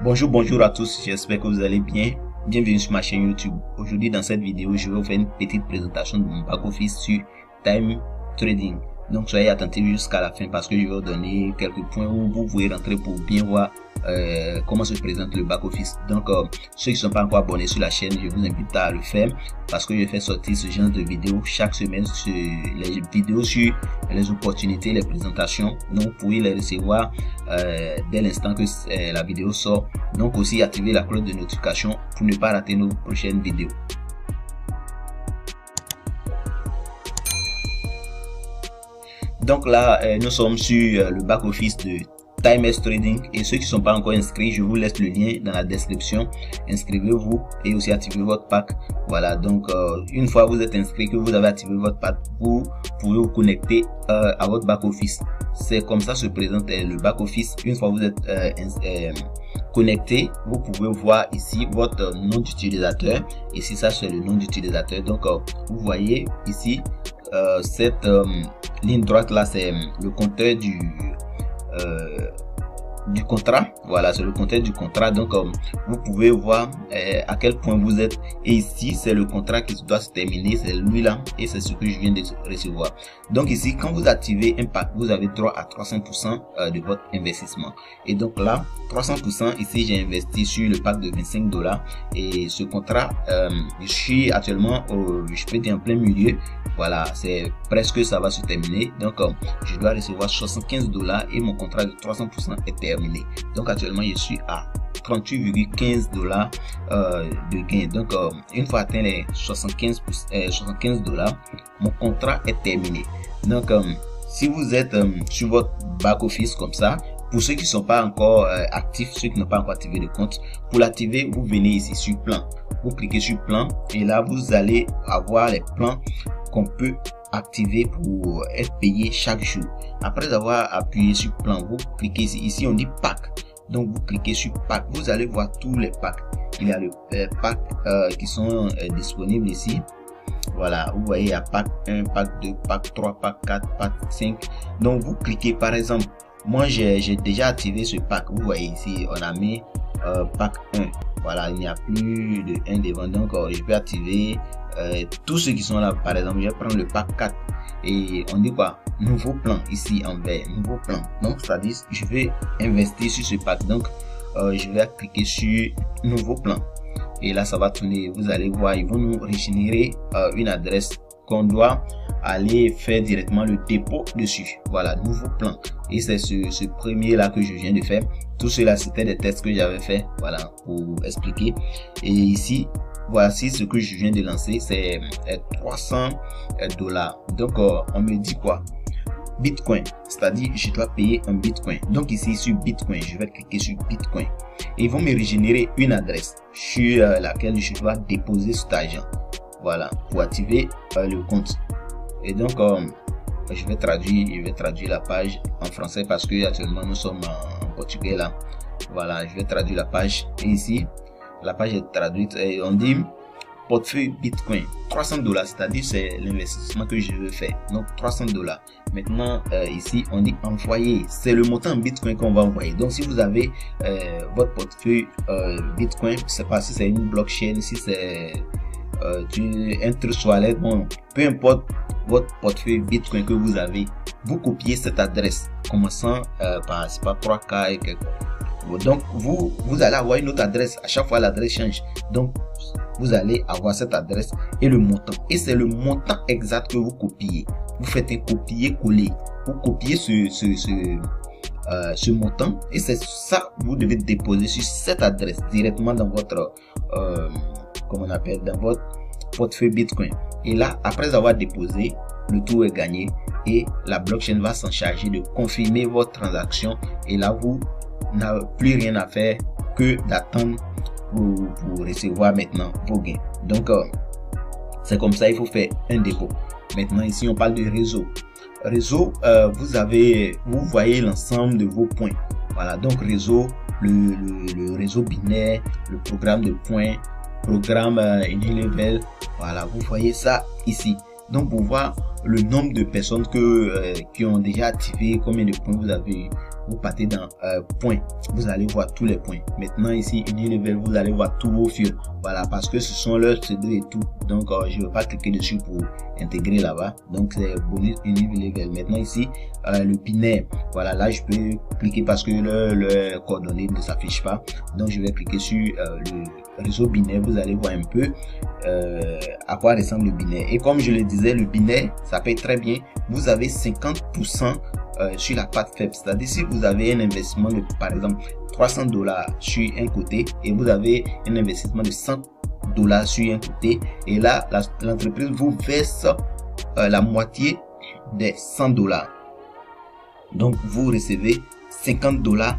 Bonjour à tous, j'espère que vous allez bien. Bienvenue sur ma chaîne YouTube. Aujourd'hui dans cette vidéo, je vais vous faire une petite présentation de mon back-office sur Time Trading. Donc soyez attentifs jusqu'à la fin parce que je vais vous donner quelques points où vous pouvez rentrer pour bien voir comment se présente le back-office. Donc ceux qui ne sont pas encore abonnés sur la chaîne, je vous invite à le faire parce que je fais sortir ce genre de vidéos chaque semaine sur les vidéos sur les opportunités, les présentations. Donc vous pouvez les recevoir dès l'instant que la vidéo sort. Donc aussi activer la cloche de notification pour ne pas rater nos prochaines vidéos. Donc là, nous sommes sur le back-office de Time Trading et ceux qui ne sont pas encore inscrits, je vous laisse le lien dans la description. Inscrivez-vous et aussi activez votre pack. Voilà, donc une fois vous êtes inscrit, que vous avez activé votre pack, vous pouvez vous connecter à votre back-office. C'est comme ça se présente le back-office. Une fois vous êtes connecté, vous pouvez voir ici votre nom d'utilisateur. Ici, ça c'est le nom d'utilisateur. Donc vous voyez ici cette ligne droite là, c'est le compteur du contrat. Voilà, c'est le compteur du contrat. Donc vous pouvez voir à quel point vous êtes, et ici c'est le contrat qui doit se terminer, c'est lui là, et c'est ce que je viens de recevoir. Donc ici, quand vous activez un pack, vous avez droit à 300% de votre investissement. Et donc là, 300%, ici j'ai investi sur le pack de $25 et ce contrat, je suis actuellement je peux dire en plein milieu. Voilà, c'est presque, ça va se terminer. Donc je dois recevoir $75 et mon contrat de 300% est terminé. Donc actuellement je suis à 38,15$ de gain. Donc une fois atteint les 75$, mon contrat est terminé. Donc si vous êtes sur votre back office comme ça, pour ceux qui ne sont pas encore actifs, ceux qui n'ont pas encore activé le compte, pour l'activer, vous venez ici sur plan, vous cliquez sur plan et là vous allez avoir les plans qu'on peut activer pour être payé chaque jour. Après avoir appuyé sur plan, vous cliquez ici, on dit pack. Donc vous cliquez sur pack, vous allez voir tous les packs. Il y a les packs qui sont disponibles ici. Voilà, vous voyez, il y a pack 1, pack 2, pack 3, pack 4, pack 5. Donc vous cliquez, par exemple, moi j'ai déjà activé ce pack. Vous voyez ici, on a mis pack 1. Voilà, il n'y a plus de 1 devant. Donc je vais activer tous ceux qui sont là. Par exemple, je vais prendre le pack 4 et on dit quoi, nouveau plan ici en vert, nouveau plan. Donc c'est à dire je vais investir sur ce pack. Donc je vais cliquer sur nouveau plan et là ça va tourner. Vous allez voir, ils vont nous régénérer une adresse qu'on doit aller faire directement le dépôt dessus. Voilà, nouveau plan, et c'est ce premier là que je viens de faire. Tout cela c'était des tests que j'avais fait, voilà, pour expliquer. Et ici voici ce que je viens de lancer, c'est $300. Donc on me dit quoi, Bitcoin, c'est-à-dire je dois payer un Bitcoin. Donc ici sur Bitcoin, je vais cliquer sur Bitcoin et ils vont me régénérer une adresse sur laquelle je dois déposer cet argent. Voilà, pour activer le compte. Et donc je vais traduire la page en français parce que actuellement nous sommes en portugais là. Voilà, je vais traduire la page et ici la page est traduite et on dit portefeuille Bitcoin $300, c'est-à-dire c'est l'investissement que je veux faire. Donc $300. Maintenant ici on dit envoyer, c'est le montant en Bitcoin qu'on va envoyer. Donc si vous avez votre portefeuille Bitcoin, je sais pas si c'est une blockchain, si c'est un trust wallet, bon, peu importe votre portefeuille Bitcoin que vous avez, vous copiez cette adresse commençant par 3K et quelque. Donc vous allez avoir une autre adresse. À chaque fois l'adresse change, donc vous allez avoir cette adresse et le montant, et c'est le montant exact que vous copiez. Vous faites un copier-coller, vous copiez ce montant et c'est ça vous devez déposer sur cette adresse directement dans votre comment on appelle, dans votre portefeuille Bitcoin. Et là, après avoir déposé, le tour est gagné et la blockchain va s'en charger de confirmer votre transaction. Et là, vous n'avez plus rien à faire que d'attendre pour recevoir maintenant vos gains. Donc c'est comme ça, il faut faire un dépôt. Maintenant ici on parle de réseau. Vous voyez l'ensemble de vos points. Voilà, donc réseau, le réseau binaire, le programme de points, programme Unilevel. Voilà, vous voyez ça ici. Donc pour voir le nombre de personnes qui ont déjà activé, combien de points vous avez eu, vous partez dans points, vous allez voir tous les points. Maintenant ici Unilevel, vous allez voir tous vos fuels, voilà, parce que ce sont leurs pseudo et tout, donc je ne vais pas cliquer dessus pour intégrer là-bas. Donc c'est bonus Unilevel. Maintenant ici le binaire, voilà, là je peux cliquer parce que le coordonnées ne s'affiche pas, donc je vais cliquer sur le réseau binaire. Vous allez voir un peu à quoi ressemble le binaire, et comme je le disais, le binaire ça paye très bien. Vous avez 50% sur la part faible, c'est-à-dire si vous avez un investissement de par exemple $300 sur un côté et vous avez un investissement de $100 sur un côté, et là l'entreprise vous verse la moitié des $100, donc vous recevez $50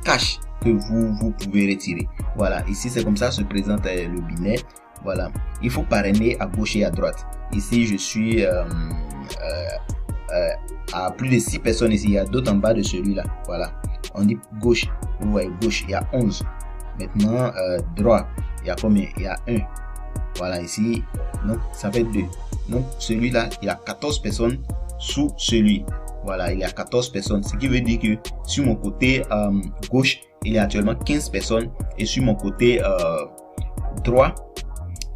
cash que vous pouvez retirer. Voilà, ici c'est comme ça se présente le binaire. Voilà, il faut parrainer à gauche et à droite. Ici je suis à plus de 6 personnes. Ici il y a d'autres en bas de celui-là. Voilà, on dit gauche, vous voyez gauche, il y a 11. Maintenant droit, il y a combien? Il y a 1. Voilà, ici donc ça fait 2. Donc celui-là il y a 14 personnes sous celui. Voilà, il y a 14 personnes, ce qui veut dire que sur mon côté gauche il y a actuellement 15 personnes, et sur mon côté droit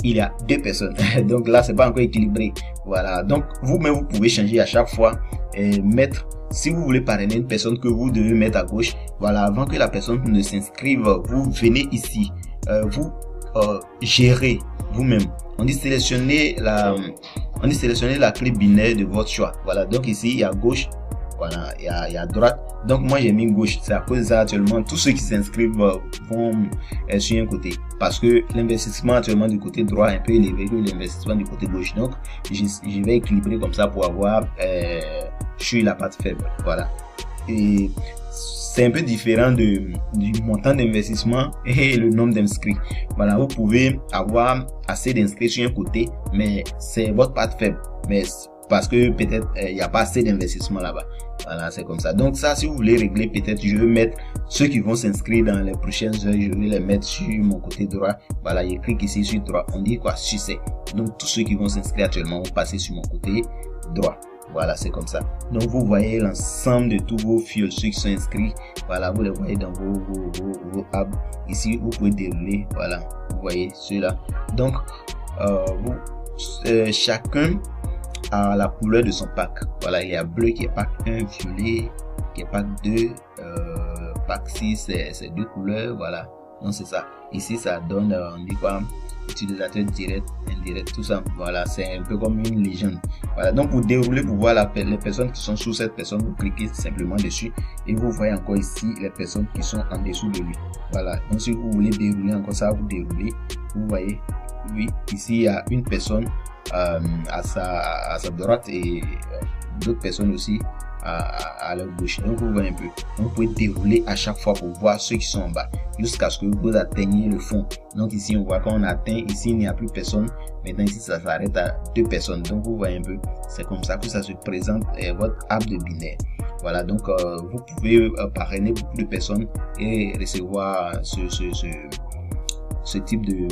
il y a 2 personnes. Donc là c'est pas encore équilibré. Voilà, donc vous-même vous pouvez changer à chaque fois et mettre, si vous voulez parrainer une personne, que vous devez mettre à gauche. Voilà, avant que la personne ne s'inscrive, vous venez ici, vous gérez vous-même. On dit sélectionner la clé binaire de votre choix. Voilà, donc ici il y a gauche, voilà, il y a droite. Donc moi j'ai mis gauche, c'est à cause de ça actuellement tous ceux qui s'inscrivent vont sur un côté, parce que l'investissement actuellement du côté droit est un peu élevé que l'investissement du côté gauche. Donc je vais équilibrer comme ça pour avoir sur la partie faible. Voilà, et c'est un peu différent du montant d'investissement et le nombre d'inscrits. Voilà, vous pouvez avoir assez d'inscrits sur un côté, mais c'est votre part faible, mais parce que peut-être il n'y a pas assez d'investissement là-bas. Voilà, c'est comme ça. Donc ça, si vous voulez régler, peut-être je vais mettre ceux qui vont s'inscrire dans les prochaines heures, je vais les mettre sur mon côté droit. Voilà, je clique ici sur droit, on dit quoi, succès. Donc tous ceux qui vont s'inscrire actuellement vont passer sur mon côté droit. Voilà, c'est comme ça. Donc vous voyez l'ensemble de tous vos fuels, ceux qui sont inscrits. Voilà, vous les voyez dans vos apps. Ici vous pouvez dérouler. Voilà, vous voyez ceux-là. Donc chacun à la couleur de son pack. Voilà, il y a bleu qui est pack 1, violet qui est pack 2, pack 6 c'est 2 couleurs. Voilà, donc c'est ça. Ici ça donne on dit quoi, utilisateur direct, indirect, tout ça. Voilà, c'est un peu comme une légende. Voilà, donc pour dérouler, pour voir les personnes qui sont sous cette personne, vous cliquez simplement dessus et vous voyez encore ici les personnes qui sont en dessous de lui. Voilà, donc si vous voulez dérouler encore ça, vous déroulez, vous voyez, oui, ici il y a une personne à sa droite et d'autres personnes aussi à leur gauche. Donc vous voyez un peu, vous pouvez dérouler à chaque fois pour voir ceux qui sont en bas jusqu'à ce que vous atteigniez le fond. Donc ici on voit qu'on atteint, ici il n'y a plus personne. Maintenant ici ça s'arrête à 2 personnes. Donc vous voyez un peu, c'est comme ça que ça se présente votre app de binaire. Voilà, donc vous pouvez parrainer beaucoup de personnes et recevoir ce type de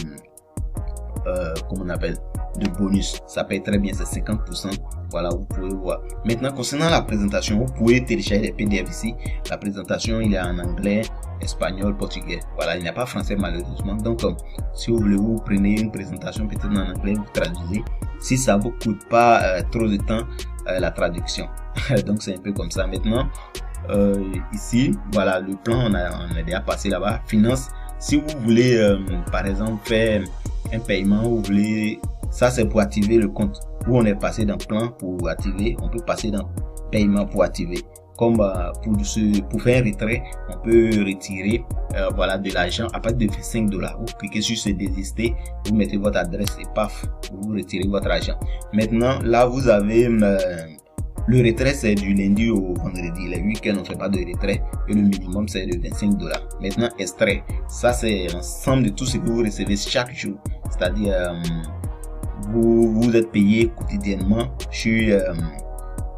comment on appelle, de bonus. Ça paye très bien, c'est 50%. Voilà, vous pouvez voir. Maintenant concernant la présentation, vous pouvez télécharger les PDF ici. La présentation il est en anglais, espagnol, portugais. Voilà, il n'y a pas français malheureusement. Donc si vous voulez, vous prenez une présentation peut-être en anglais, vous traduisez. Si ça vous coûte pas trop de temps, la traduction. Donc c'est un peu comme ça. Maintenant ici, voilà, le plan on a déjà passé là-bas. Finance, si vous voulez par exemple faire un paiement, vous voulez, ça c'est pour activer le compte. Où on est passé dans plan pour activer, on peut passer dans paiement pour activer. Comme pour faire un retrait, on peut retirer voilà, de l'argent à partir de $5. Vous cliquez sur ce désister, vous mettez votre adresse et paf, vous retirez votre argent. Maintenant là vous avez le retrait, c'est du lundi au vendredi. Les week-ends on ne fait pas de retrait et le minimum c'est de $25. Maintenant extrait, ça c'est l'ensemble de tout ce que vous recevez chaque jour, c'est-à-dire vous êtes payé quotidiennement sur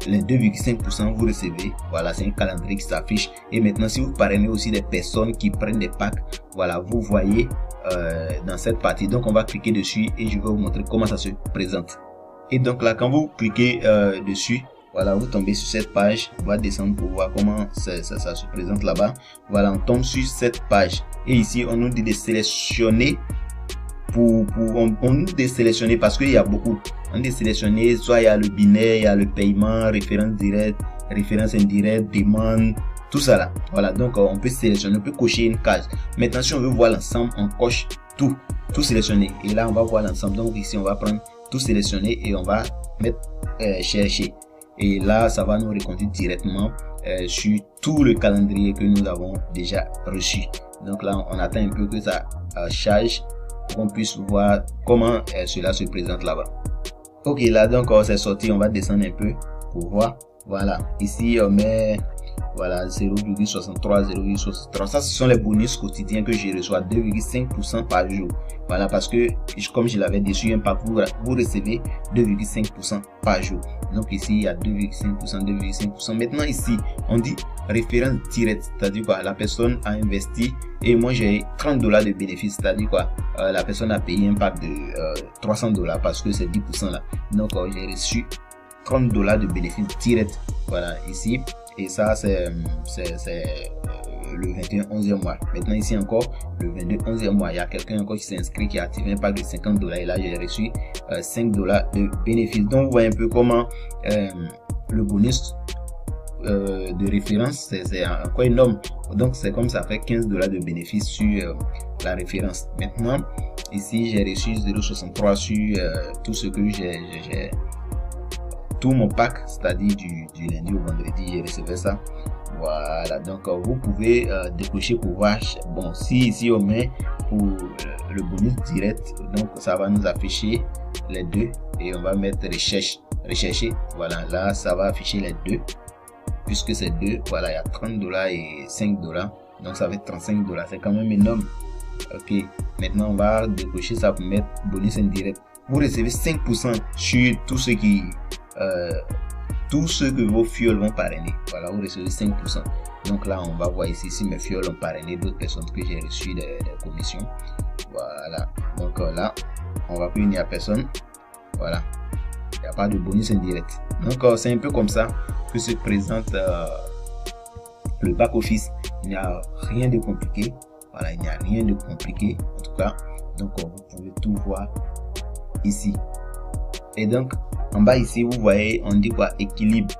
les 2,5% vous recevez. Voilà, c'est un calendrier qui s'affiche. Et maintenant si vous parrainez aussi des personnes qui prennent des packs, voilà, vous voyez dans cette partie. Donc on va cliquer dessus et je vais vous montrer comment ça se présente. Et donc là quand vous cliquez dessus, Voilà, vous tombez sur cette page, on va descendre pour voir comment ça se présente là-bas. Voilà, on tombe sur cette page et ici on nous dit de sélectionner on nous dit de sélectionner parce qu'il y a beaucoup. On dit de sélectionner, soit il y a le binaire, il y a le paiement, référence directe, référence indirecte, demande, tout ça là. Voilà, donc on peut sélectionner, on peut cocher une case. Maintenant, si on veut voir l'ensemble, on coche tout sélectionner. Et là, on va voir l'ensemble. Donc ici, on va prendre tout sélectionner et on va mettre chercher. Et là, ça va nous reconduire directement sur tout le calendrier que nous avons déjà reçu. Donc là, on attend un peu que ça charge pour qu'on puisse voir comment cela se présente là-bas. Ok, là donc c'est sorti, on va descendre un peu pour voir. Voilà, ici on met voilà 0,63, 0,63. Ça, ce sont les bonus quotidiens que je reçois, 2,5% par jour. Voilà, parce que comme je l'avais dit sur un parcours, vous recevez 2,5% par jour. Donc ici il y a 2,5%, 2,5%. Maintenant ici on dit référence directe, c'est-à-dire quoi, la personne a investi et moi j'ai $30 de bénéfice, c'est-à-dire quoi, la personne a payé un pack de $300 parce que c'est 10% là. Donc j'ai reçu $30 de bénéfice direct. Voilà ici. Et ça, c'est le 21 11e mois. Maintenant, ici encore, le 22 11e mois, il y a quelqu'un encore qui s'est inscrit, qui a activé un pack de $50. Et là, j'ai reçu $5 de bénéfice. Donc, vous voyez un peu comment le bonus de référence, c'est encore énorme. Donc, c'est comme ça fait $15 de bénéfice sur la référence. Maintenant, ici, j'ai reçu 0,63 sur tout ce que j'ai tout mon pack, c'est-à-dire du lundi au vendredi, j'ai reçu ça. Voilà, donc vous pouvez décocher pour voir. Bon, si ici on met pour le bonus direct, donc ça va nous afficher les deux et on va mettre rechercher. Voilà, là ça va afficher les deux puisque c'est deux. Voilà, il y a $30 et $5, donc ça fait $35. C'est quand même énorme. Ok, maintenant on va décocher ça pour mettre bonus indirect. Vous recevez 5% sur tout ce que vos fioles vont parrainer. Voilà, vous recevez 5%. Donc là, on va voir ici si mes fioles ont parrainé d'autres personnes que j'ai reçues des commissions. Voilà. Donc là, on va plus unir à personne. Voilà. Il n'y a pas de bonus indirect. Donc c'est un peu comme ça que se présente le back office. Il n'y a rien de compliqué. Voilà, il n'y a rien de compliqué en tout cas. Donc vous pouvez tout voir ici. Et donc en bas ici vous voyez on dit quoi, équilibre.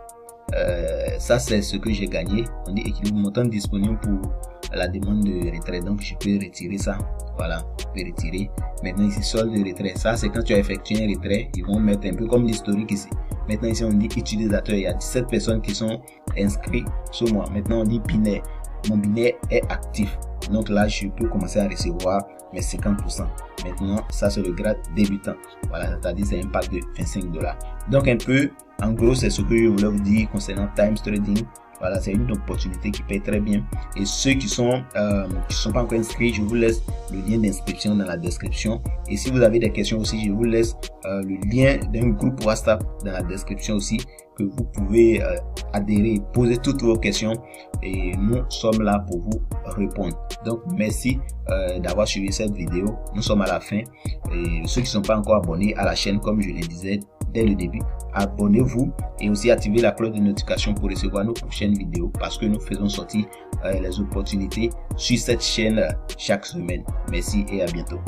Ça c'est ce que j'ai gagné. On dit équilibre, montant disponible pour la demande de retrait. Donc je peux retirer ça. Voilà, je peux retirer. Maintenant ici solde de retrait. Ça c'est quand tu as effectué un retrait, ils vont mettre un peu comme l'historique ici. Maintenant ici on dit utilisateur. Il y a 17 personnes qui sont inscrites sur moi. Maintenant on dit binaire. Mon binaire est actif. Donc là je peux commencer à recevoir mes 50%. Maintenant ça c'est le grade débutant. Voilà, c'est-à-dire c'est un pack de $25. Donc un peu en gros c'est ce que je voulais vous dire concernant Times Trading. Voilà, c'est une opportunité qui paye très bien. Et ceux qui sont pas encore inscrits, je vous laisse le lien d'inscription dans la description. Et si vous avez des questions aussi, je vous laisse le lien d'un groupe WhatsApp dans la description aussi, que vous pouvez adhérer, poser toutes vos questions et nous sommes là pour vous répondre. Donc merci d'avoir suivi cette vidéo. Nous sommes à la fin et ceux qui ne sont pas encore abonnés à la chaîne, comme je le disais dès le début, abonnez-vous et aussi activez la cloche de notification pour recevoir nos prochaines vidéos parce que nous faisons sortir les opportunités sur cette chaîne chaque semaine. Merci et à bientôt.